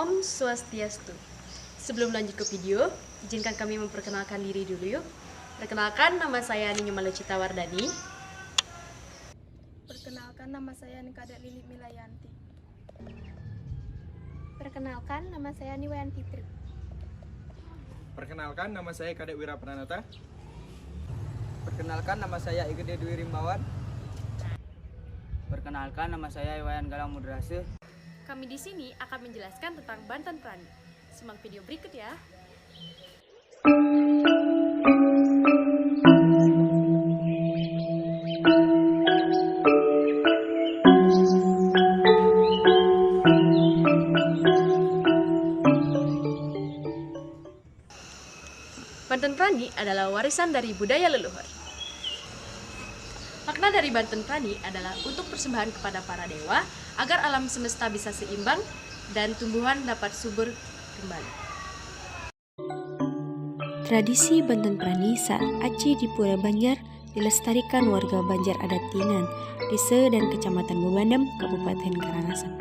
Om Swastiastu. Sebelum lanjut ke video, izinkan kami memperkenalkan diri dulu yuk. Perkenalkan, nama saya Ninyo Malucita Wardani. Perkenalkan, nama saya Nikadek Lili Milayanti. Perkenalkan, nama saya Niwayan Fitri. Perkenalkan, nama saya Kadek Wira Pranata. Perkenalkan, nama saya Igede Dwi Rimbawan. Perkenalkan, nama saya Iwayan Galang Mudrase. Kami di sini akan menjelaskan tentang Banten Prani. Simak video berikut ya. Banten Prani adalah warisan dari budaya leluhur. Makna dari Banten Prani adalah untuk persembahan kepada para dewa agar alam semesta bisa seimbang dan tumbuhan dapat subur kembali. Tradisi Banten Prani saat aci di Pura Banjar dilestarikan warga Banjar Adat Tingan, Desa dan Kecamatan Bebandem, Kabupaten Karangasem.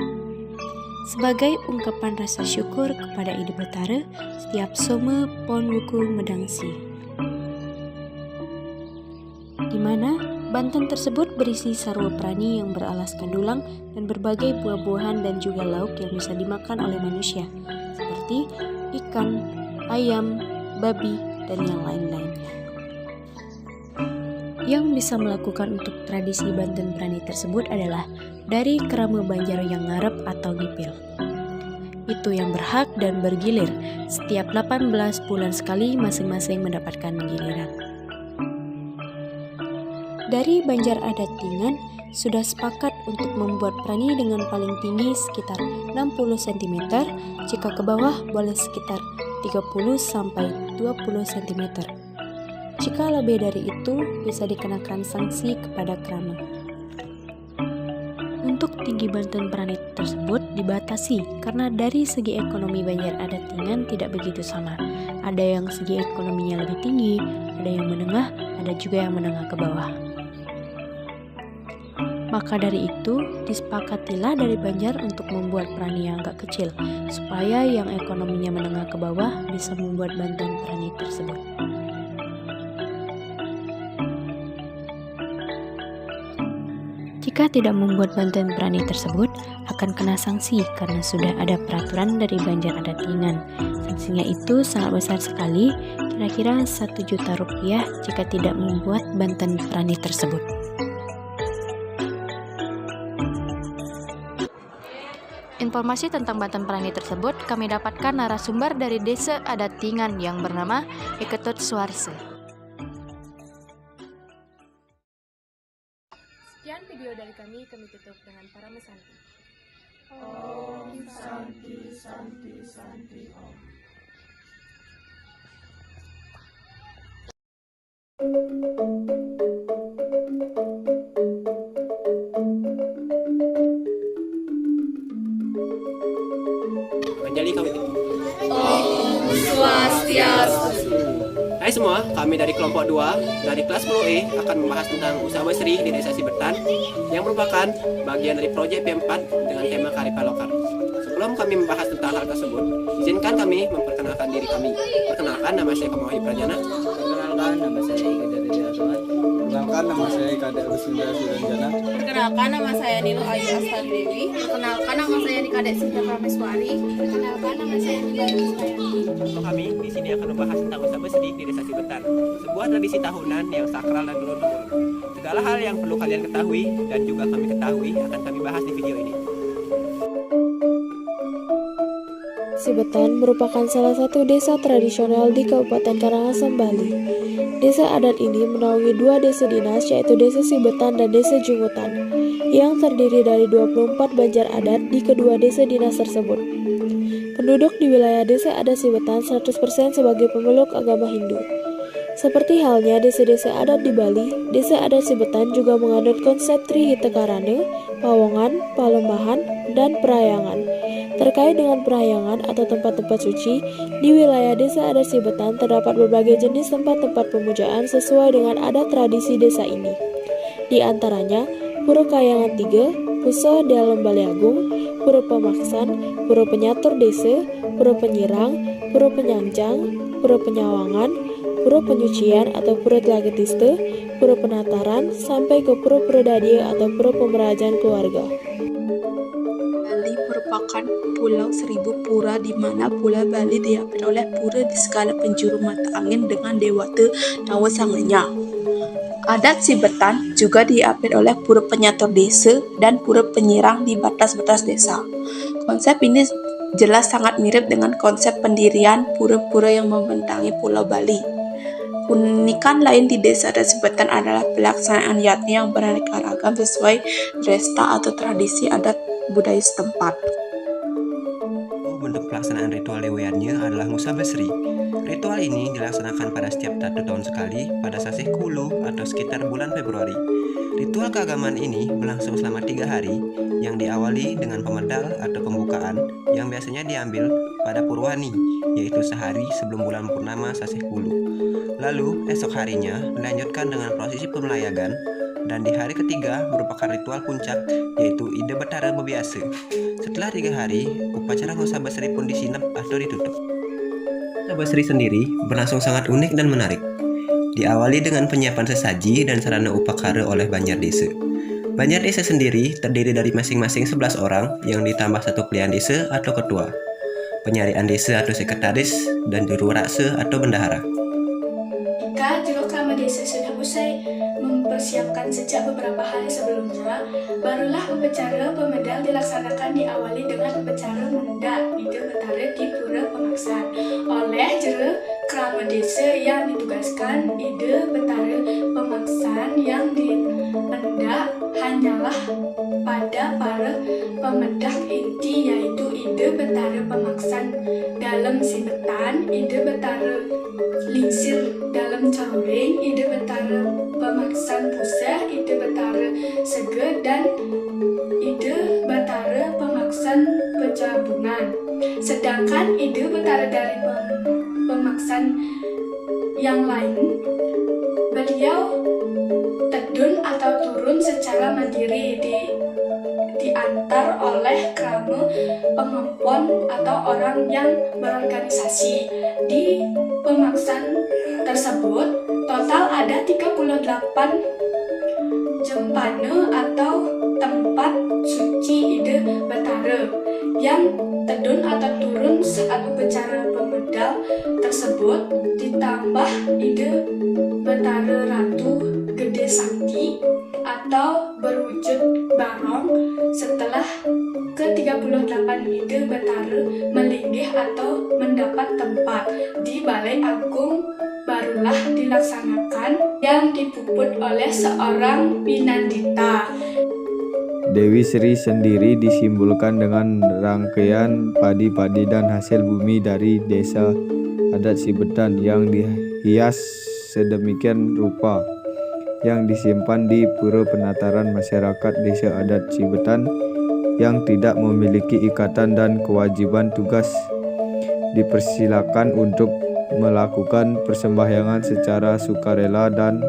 Sebagai ungkapan rasa syukur kepada Ide Betara, setiap Some Pon Wuku Medangsi, di mana Banten tersebut berisi sarwa prani yang beralaskan dulang dan berbagai buah-buahan dan juga lauk yang bisa dimakan oleh manusia, seperti ikan, ayam, babi, dan yang lain-lainnya. Yang bisa melakukan untuk tradisi Banten Prani tersebut adalah dari kerama Banjar yang ngarep atau ngipil. Itu yang berhak dan bergilir setiap 18 bulan sekali masing-masing mendapatkan giliran. Dari Banjar Adat Tingan sudah sepakat untuk membuat prani dengan paling tinggi sekitar 60 cm, jika ke bawah boleh sekitar 30 sampai 20 cm. Jika lebih dari itu bisa dikenakan sanksi kepada kerama. Untuk tinggi Banten Prani tersebut dibatasi karena dari segi ekonomi Banjar Adat Tingan tidak begitu sama. Ada yang segi ekonominya lebih tinggi, ada yang menengah, ada juga yang menengah ke bawah. Maka dari itu, disepakatilah dari Banjar untuk membuat prani yang agak kecil, supaya yang ekonominya menengah ke bawah bisa membuat Banten Prani tersebut. Jika tidak membuat Banten Prani tersebut, akan kena sanksi karena sudah ada peraturan dari Banjar Adat Tingan. Sanksinya itu sangat besar sekali, kira-kira 1 juta rupiah jika tidak membuat Banten Prani tersebut. Informasi tentang Banten Prani tersebut kami dapatkan narasumber dari Desa Adat Tingan yang bernama Iketut Suarse. Sekian video dari kami tutup dengan para mesanti. Om Santi Santi Santi Om. Anjali kami. Om Swastiastu. Hai semua, kami dari kelompok 2 dari kelas 10E akan membahas tentang usaha berseri di Desa Sibertan yang merupakan bagian dari proyek P4 dengan tema Karipal Lokal. Sebelum kami membahas tentang hal tersebut, izinkan kami memperkenalkan diri kami. Perkenalkan, nama saya Kamawi Prajana. Perkenalkan, nama saya Igede Dwi Rimbawan. Perkenalkan, nama saya Kadek Rusindra Suranjana. Perkenalkan, nama saya Nilo Ayu Astari Dewi. Perkenalkan, nama saya Nikadek Sinta Prameswari. Perkenalkan, nama saya Niwayan Milayanti. Kami di sini akan membahas tentang usaha berseri di Desa Sibertan, sebuah tradisi tahunan yang sakral dan turun-temurun. Segala hal yang perlu kalian ketahui dan juga kami ketahui akan kami bahas di video ini. Sibertan merupakan salah satu desa tradisional di Kabupaten Karangasem, Bali. Desa adat ini menaungi 2 desa dinas, yaitu Desa Sibertan dan Desa Jungutan, yang terdiri dari 24 Banjar adat di kedua desa dinas tersebut. Penduduk di wilayah Desa Adat Sibertan 100% sebagai pemeluk agama Hindu. Seperti halnya desa-desa adat di Bali, Desa Adat Sibertan juga menganut konsep Trihitekarane, Pawongan, Palembahan, dan Perayangan. Terkait dengan perayangan atau tempat-tempat suci, di wilayah Desa Adat Sibertan terdapat berbagai jenis tempat-tempat pemujaan sesuai dengan adat tradisi desa ini. Di antaranya, Pura Kayangan 3, Puso Dalem Baliagung, pura pemaksan, pura penyatur desa, pura penyirang, pura penyanjang, pura penyawangan, pura penyucian atau pura telagetiste, pura penataran, sampai ke pura dadia atau pura pemerajaan keluarga. Bali merupakan pulau seribu pura di mana Pulau Bali diapit oleh pura di segala penjuru mata angin dengan dewata nawasanganya. Adat Sibetan juga diapit oleh pura penyatur desa dan pura penyirang di batas-batas desa. Konsep ini jelas sangat mirip dengan konsep pendirian pura-pura yang membentangi Pulau Bali. Keunikan lain di desa adat Sibetan adalah pelaksanaan yatnya yang beraneka ragam sesuai dresta atau tradisi adat budaya setempat. Bentuk pelaksanaan ritual deweannya adalah Ngusabesri. Ritual ini dilaksanakan pada setiap 1 tahun sekali pada sasih Kulu atau sekitar bulan Februari. Ritual keagamaan ini berlangsung selama 3 hari yang diawali dengan pemedal atau pembukaan yang biasanya diambil pada Purwani, yaitu sehari sebelum bulan purnama sasih Kulu. Lalu esok harinya dilanjutkan dengan prosesi pemelayagan, dan di hari ketiga merupakan ritual puncak, yaitu Ide Betara Bebiasa. Setelah 3 hari, upacara Ngusabesri pun disinap atau ditutup. Ngusabesri sendiri berlangsung sangat unik dan menarik. Diawali dengan penyiapan sesaji dan sarana upakara oleh Banjar Desa. Banjar Desa sendiri terdiri dari masing-masing 11 orang yang ditambah 1 pelian desa atau ketua, penyarian desa atau sekretaris, dan juru raksa atau bendahara. Jika juru krama desa sudah usai mempersiapkan sejak beberapa hari sebelumnya, barulah upacara pemedal dilaksanakan, diawali dengan upacara menendak Ide Betara di Pura Pemaksan oleh juru krama desa yang ditugaskan. Ide Betara Pemaksan yang dimendak hanyalah pada para pemedak inti, yaitu Ide Betara Pemaksan dalam Sibetan, Ide Betara Lingsir dalam Caureng, Ide Betara Pemaksan Puseh, Ide Betara Sege, dan Ide Betara Pemaksan Pecabungan. Sedangkan Ide Betara dari pemaksan yang lain, beliau tedun atau turun secara mandiri diantar oleh krama pengempon atau orang yang berorganisasi. Di pemaksan tersebut total ada 38 jempana atau tempat suci Ide Betara yang tedun atau turun saat upacara pemedal tersebut, ditambah Ide Betara Ratu Gede Sakti atau berwujud barong. Setelah ke-38 Ide Betara melinggih atau mendapat tempat di Balai Agung, barulah dilaksanakan yang dipuput oleh seorang Pinandita. Dewi Sri sendiri disimbolkan dengan rangkaian padi-padi dan hasil bumi dari desa adat Sibetan yang dihias sedemikian rupa, yang disimpan di Pura Penataran masyarakat desa adat Sibetan yang tidak memiliki ikatan dan kewajiban tugas. Dipersilakan untuk melakukan persembahyangan secara sukarela dan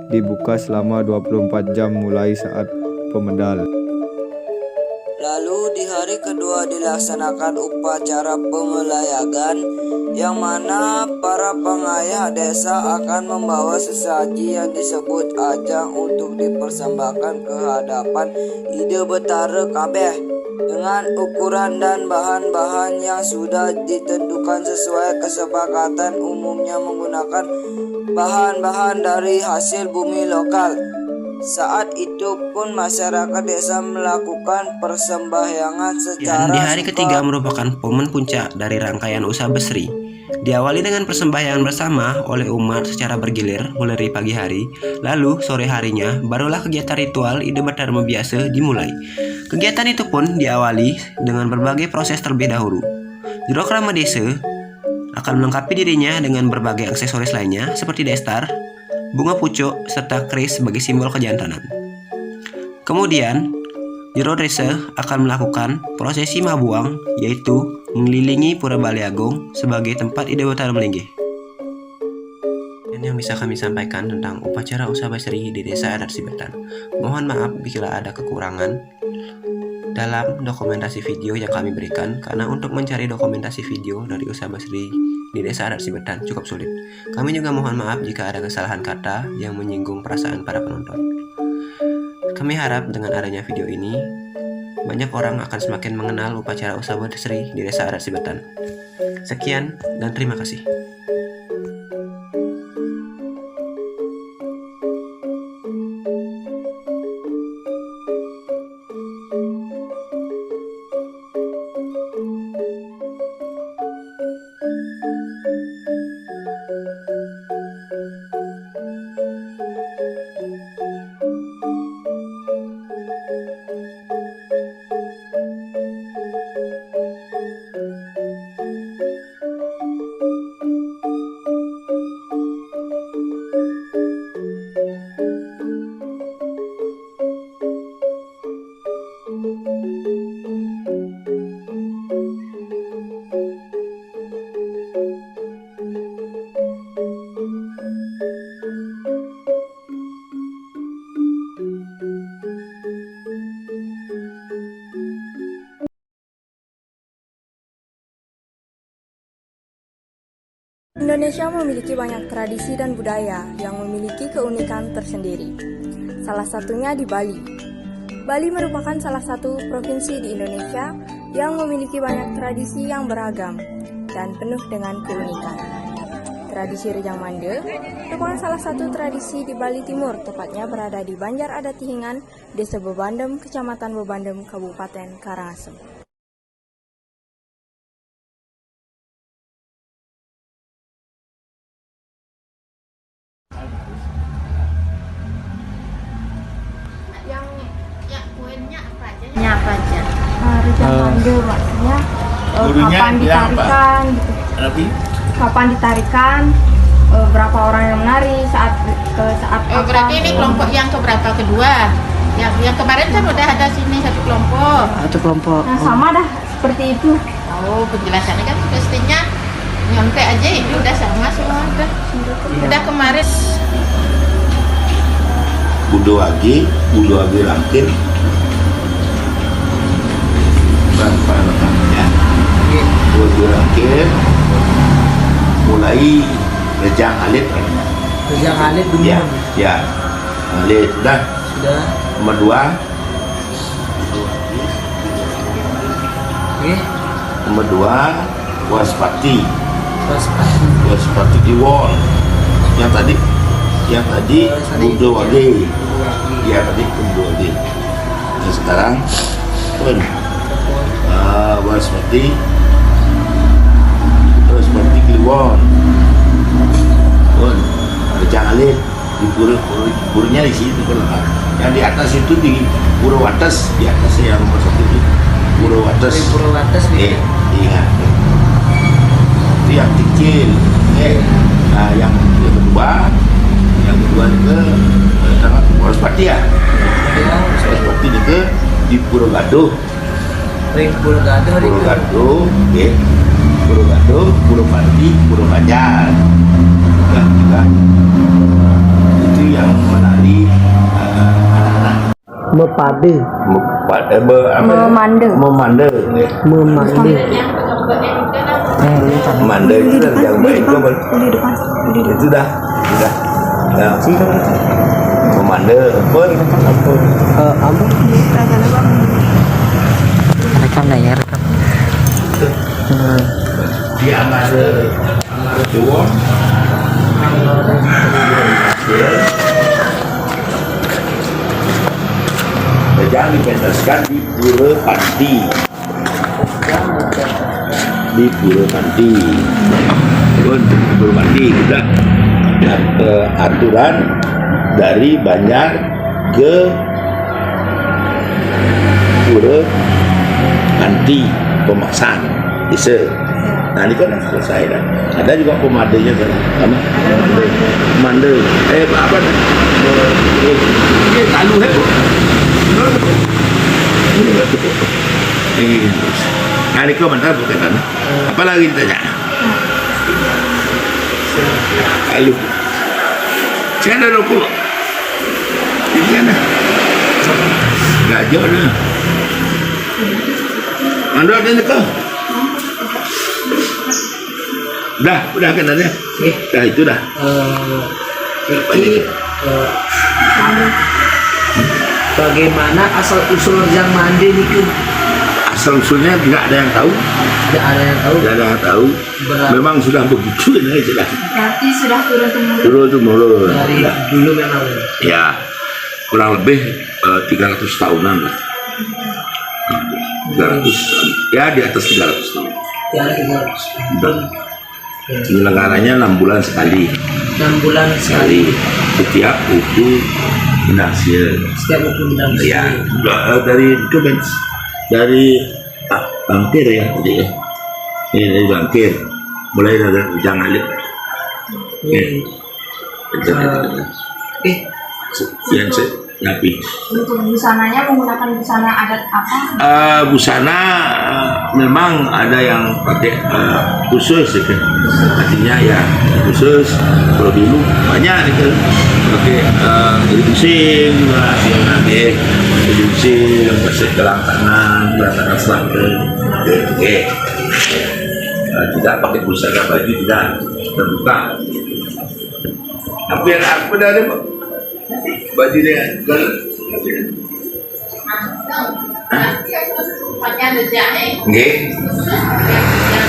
dibuka selama 24 jam mulai saat pemedal. Lalu di hari kedua dilaksanakan upacara pemelayagan, yang mana para pengayah desa akan membawa sesaji yang disebut ajang untuk dipersembahkan ke hadapan Ide Betara kabeh dengan ukuran dan bahan-bahan yang sudah ditentukan sesuai kesepakatan, umumnya menggunakan bahan-bahan dari hasil bumi lokal. Saat itu pun masyarakat desa melakukan persembahyangan secara Dan di hari ketiga merupakan momen puncak dari rangkaian Usabesri. Diawali dengan persembahyangan bersama oleh umat secara bergilir mulai dari pagi hari, lalu sore harinya barulah kegiatan ritual Ide Betara Bebiasa dimulai. Kegiatan itu pun diawali dengan berbagai proses terlebih dahulu. Juru krama desa akan melengkapi dirinya dengan berbagai aksesoris lainnya seperti destar, bunga pucuk, serta keris sebagai simbol kejantanan. Kemudian, juru desa akan melakukan prosesi mabuang, yaitu mengelilingi Pura Balai Agung sebagai tempat Ide Betara melinggih. Dan yang bisa kami sampaikan tentang upacara Usabesri di desa adat Sibetan. Mohon maaf bila ada kekurangan. dalam dokumentasi video yang kami berikan, karena untuk mencari dokumentasi video dari usaha Basri di Desa Adat Sibetan cukup sulit. Kami juga mohon maaf jika ada kesalahan kata yang menyinggung perasaan para penonton. Kami harap dengan adanya video ini, banyak orang akan semakin mengenal upacara usaha Basri di Desa Adat Sibetan. Sekian dan terima kasih. Indonesia memiliki banyak tradisi dan budaya yang memiliki keunikan tersendiri. Salah satunya di Bali. Bali merupakan salah satu provinsi di Indonesia yang memiliki banyak tradisi yang beragam dan penuh dengan keunikan. Tradisi Rejang Mande merupakan salah satu tradisi di Bali Timur, tepatnya berada di Banjar Adat Tihingan, Desa Bebandem, Kecamatan Bebandem, Kabupaten Karangasem. Apa aja? Rejang Mande maksudnya kapan ditarikan gitu. Kapan ditarikan, berapa orang yang menari saat apa. Berarti ini kelompok yang keberapa? Kedua. Yang kemarin kan udah ada sini satu kelompok. Nah, sama dah seperti itu. Oh, penjelasannya kan mestinya nyampe aja ini udah sama semua udah kemarin. Budo Agi Langkir. Berapa namanya? Budo Langkir. Mulai Rejang Alit. Rejang Alit dulu. Ya. Alit sudah. Nomor 2. Nomor 2 Waspati Kliwon. Yang tadi Budo Agi. Ya tadi Budo Agi. Nah, sekarang pun Waspati Kliwon. Pun Rejang Alit di puranya di sini lengkap. Yang di atas itu di Pura Wates, di atasnya yang nomor 1 itu Pura Wates. Ingat. Itu yang kecil. Nah, yang kedua itu Waspati ya. Waspati itu di Pura Gaduh. Pura Gaduh, Pura Pandi, Pura Banjar. Juga itu yang menari anak-anak. Memande itu dari yang baik itu dah. Memande pun rekam lah ya, rekam. Di Amade Jawa Rejang dipentaskan di Pura Panti. Pura Panti kita aturan dari Banjar ke Pura Panti Pemaksan bisa. Nah ini kan selesai dah. Ada juga pemadanya kan? Pemande. Apa? Talu hebo. Nah ini komentar bukan? Apa lagi ditanya? Talu. Saya ada rokok. Ini kan? Gajah dah. Mandor ada kau? Udah kan ada? Dah itu dah. Bagaimana asal usul Rejang Mande itu? Asal usulnya tidak ada yang tahu. Tidak ada yang tahu. Tidak ada yang tahu. Memang sudah begitu ini sudah. Berarti sudah turun temurun. Turun. Dari dulu memang. Ya, kurang lebih 300 tahunan lah. 300, ya di atas 300 tahun. Penyelenggaranya 6 bulan sekali. 6 bulan sekali. Setiap buku Indonesia. Setiap buku Indonesia. Ya, dari Bangkir ya, tadi ya. Ini dari Bangkir. Mulai dari Rejang Alit. Yang Nabi. Untuk busananya menggunakan busana adat apa? Busana memang ada yang pakai khusus gitu. Artinya ya khusus. Kalau dulu banyak itu pakai jadi pusing juga yang nanti jadi pusing pasir gelang tangan selatan. Oke. Tidak pakai busana baju tidak terbuka. Tapi yang aku ada baju dia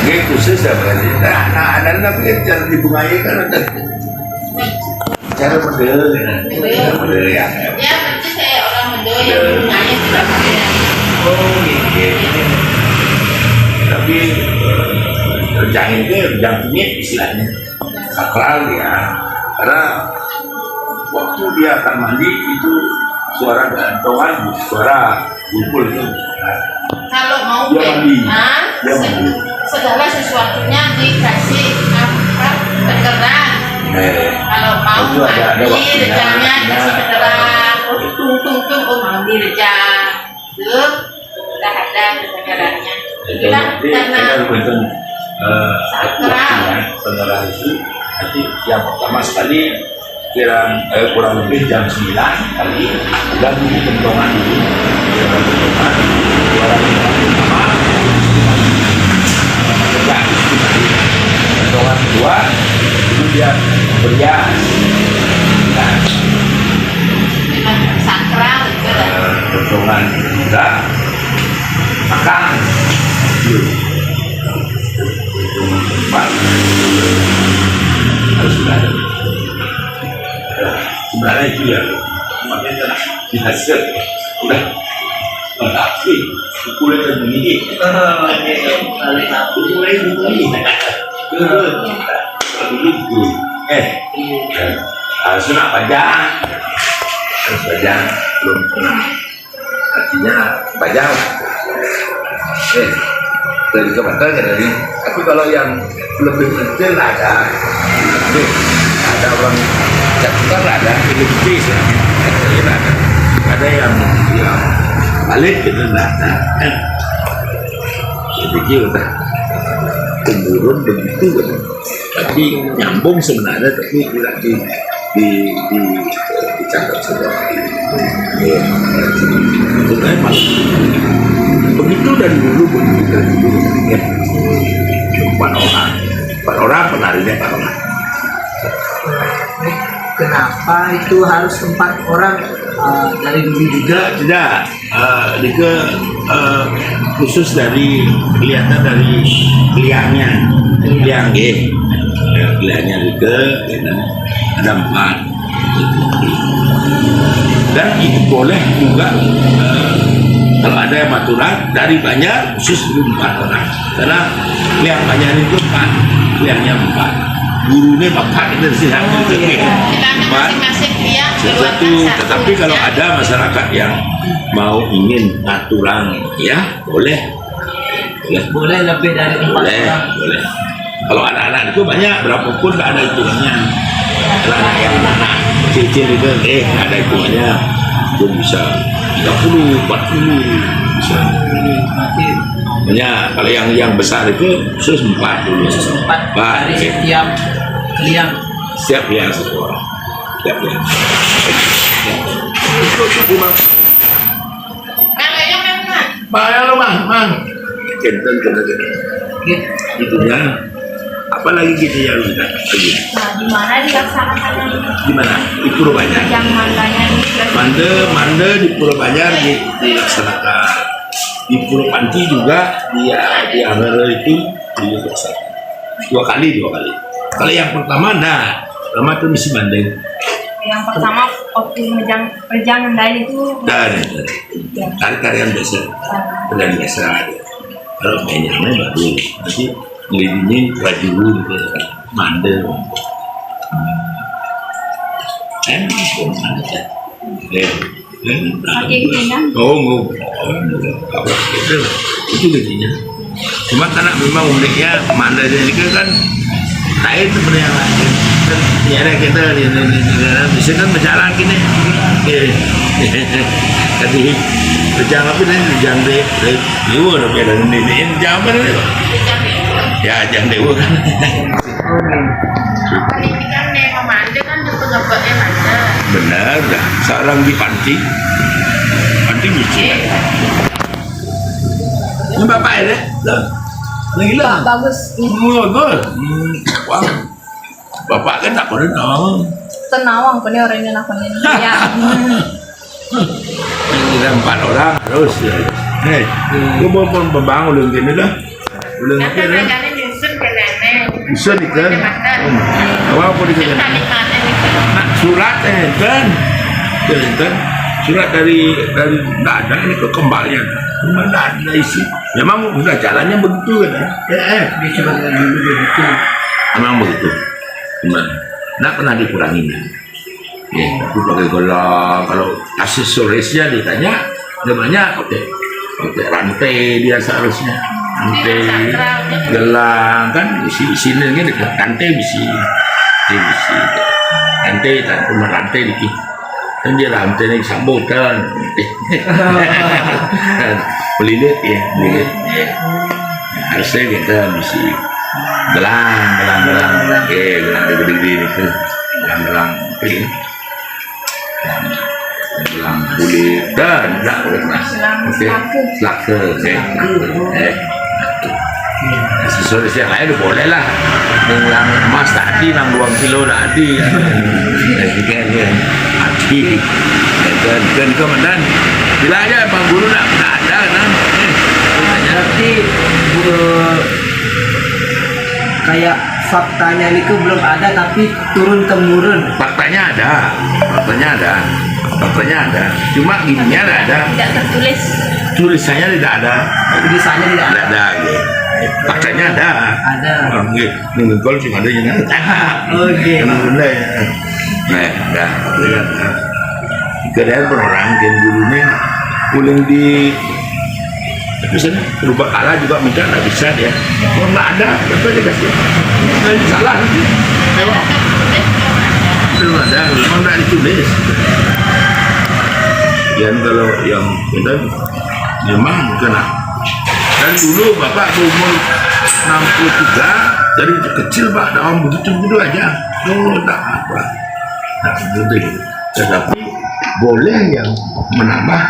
Nggih khusus ya berarti. Nah, ada tapi cara dibungai kan ada cara model ya. Ya, berarti saya orang Mendo yang bunganya sudah pakai. Oh, gitu. Tapi rejang itu rejang ini istilahnya sakral ya. Karena waktu dia akan mandi itu suara gantongan, suara kumpul itu. Kalau mau dia mandi. Segala sesuatunya dikasih keterangan. Kalau mau mandi rejangnya kasih keterangan. Oh tung mandi rejang. Tuh sudah ada keterangannya. Itulah karena sakral. Pengerah itu nanti yang pertama sekali kurang lebih jam 9 kali udah dulu kentongan dulu suara pertama kentongan kedua kemudian berias memang sakral itu kentongan ketiga makan kentongan keempat harus sudah ada. Sebenarnya itu ya, makanya dihasil udah tapi kulit dan begini, kulit begini, begitu. Harus nak pajang, belum pernah. Artinya pajang. Dari kebetulan dari. Tapi kalau yang lebih kecil ada orang cakupan ada lebih ada yang balik gitu ada jadi udah temurun begitu tapi nyambung sebenarnya tapi tidak dicatat saja sebenarnya malah begitu dari dulu ya 4 orang penarinya 4 orang. Kenapa itu harus 4 orang dari dulu juga? Tidak, khusus dari kelihatan dari liangnya, liangnya juga ada 4. Dan itu boleh juga kalau ada yang maturan dari Banjar khusus 4 orang, karena liang Banjar itu 4, liangnya 4. Gurunya bapak itu silahkan masing-masing dia satu. Tetapi kalau ada masyarakat yang mau ingin aturan ya boleh lebih dari 4 orang. Boleh. Kalau anak-anak itu banyak berapapun tidak ada hitungannya. Kalau anak yang anak kecil itu ada hitungannya, itu bisa 30, 40 bisa. Ya, kalau yang besar itu khusus 4 dulu. Khusus 4 dari setiap liang. Setiap liang satu orang. Setiap liang. Mang. Kenten kena gitu ya. Apalagi gitu ya lagi. Nah, di mana dilaksanakannya itu? Di mana? Di Purwabanjar. Yang mandanya Mande di Purwabanjar dilaksanakan. Di Purwopanti juga dia di Angere itu dilaksanakan. Dua kali. Kalau yang pertama itu misi Mande. yang pertama waktu Rejang Ngendain itu tarian biasa. Kalau mainnya baru nanti ngelidingin baju gitu mandel. Itu gajinya. Cuma karena memang uniknya mandel ini kan lain sebenarnya yang lain. Ya ada kita bisa kan berjalan gini. Tadi berjalan apa nih? Berjalan deh. Dewa udah beda nih. Jangan apa nih? Ya jangan dewa kan. Ini kan Nemo Mande kan juga ngebaknya Mande. Benar dah. Sekarang di panti biji. Ini bapak ya? Gila. bagus. Bagus. Wah. Bapak kan tak pernah tahu. Tenawang punya orangnya nakonin ya. Kita 4 orang terus ya. Gue mau pembangun ulun gini dah. Ulun gini. Bisa kan? Apa dikatakan? Nak surat kan? Surat dari tidak ada ini ke kembalian. Cuma tidak ada isi. Memang udah jalannya begitu kan? Dia cuma dulu begitu. Memang begitu. Tidak pernah dikurangi. Ya, tapi pakai gelang. Kalau aksesorisnya ditanya, namanya pakai rantai dia seharusnya. Rantai, gelang kan isi sini ini rantai bisi, rantai dan cuma rantai dikit. Dan dia rantai ini sambutan, melilit ya, melilit. Harusnya kita bisi. Gelang, gede-gede itu, gelang ini, gelang kulit dan tidak kulit mas, selaka, aksesoris yang lain boleh lah, gelang emas tadi, 2 kilo tadi, dan komandan, bila aja bang guru tidak ada kan, berarti kayak faktanya itu belum ada tapi turun temurun. Faktanya ada. Cuma gininya tidak ada. Tidak tertulis. Tulisannya tidak ada. Tulisannya tidak ada. Gitu. Faktanya ada. Ada. Nunggu cuma ada yang ada. Oke. Alhamdulillah ya. Nah, dah. Kemudian orang yang dulunya pulang di bisa berubah kalah juga minta nggak bisa dia. Kalau nggak ada, apa dia kasih? Salah nanti. Belum ada, memang nggak ditulis. Dan kalau yang kita memang kena. Dan dulu bapak umur 63 dari kecil pak dalam begitu aja. Tak apa, tak begitu. Tetapi boleh yang menambah